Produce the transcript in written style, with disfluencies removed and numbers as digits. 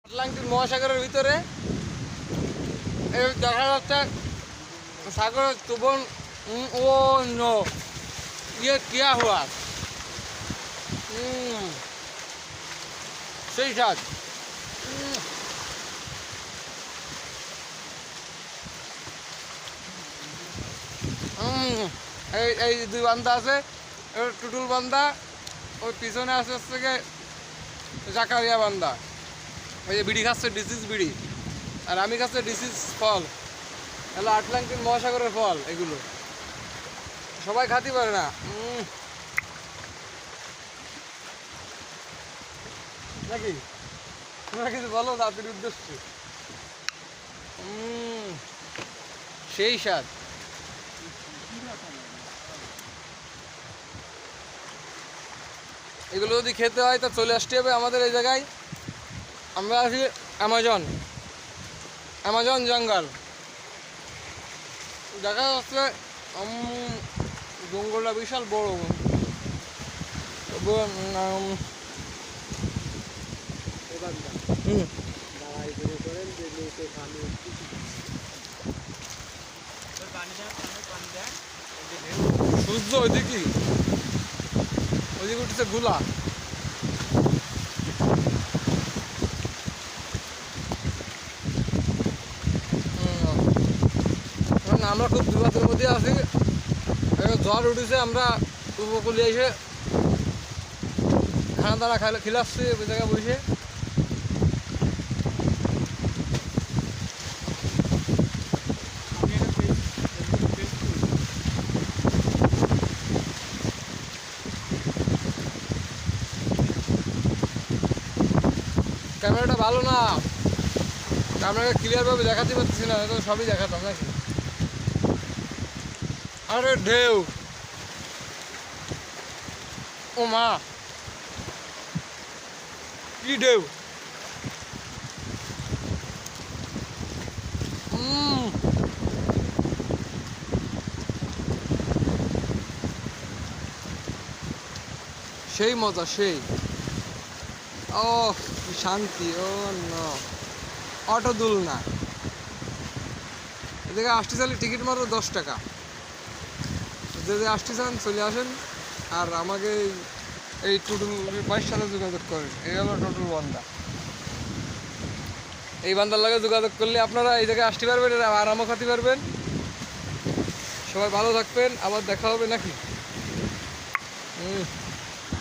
Atlantic মহাসাগরের ভিতরে দেখা যাচ্ছে সাগরের তুবন। ও নো, ये क्या हुआ? সেই স্বাদ। এই দুই বান্দা আছে, টুটুল বান্দা, ওই পিছনে আছে হচ্ছে জাকারিয়া বান্দা। ওই যে বিড়ি খাচ্ছে, ডিসিজ বিড়ি, আর আমি খাচ্ছে ডিসিজ ফল। হলো আটলান্টিক মহাসাগরের ফল এগুলো, সবাই খাতে পারে না নাকি? তোমরা কিছু বলো জাতির উদ্দেশ্যে। সেই স্বাদ। এগুলো যদি খেতে হয় তা চলে আসতে হবে আমাদের এই জায়গায়। আমরা আছি অ্যামাজন জঙ্গল। দেখা যাচ্ছে জঙ্গলটা বিশাল বড়। সূর্য ওইদিকে উঠেছে গুলা। আমরা খুব বিপদের মধ্যে আছি। ঝড় উঠেছে, আমরা উপকূলে এসে খানা দানা খিলাচ্ছি ওই জায়গায় বসে। ক্যামেরাটা ভালো না, ক্যামেরাটা ক্লিয়ারভাবে দেখাতে পারছি না, তো সবই দেখাতাম নাকি। আরে ঢেউ, ও মা কি ঢেউ! সেই মজা, সেই ও কি শান্তি। ও না, অটো দুল না, এদিকে আসতে চাইলে টিকিট মাত্র 10 টাকা। যদি আসতে চান চলে আসেন, আর আমাকে এই টুটুল ভাইয়ের সাথে যোগাযোগ করেন। এই হলো টুটুল বান্দা। এই বান্দার লাগে যোগাযোগ করলে আপনারা এই জায়গায় আসতে পারবেন, আরামও খাতে পারবেন। সবাই ভালো থাকবেন, আবার দেখা হবে নাকি।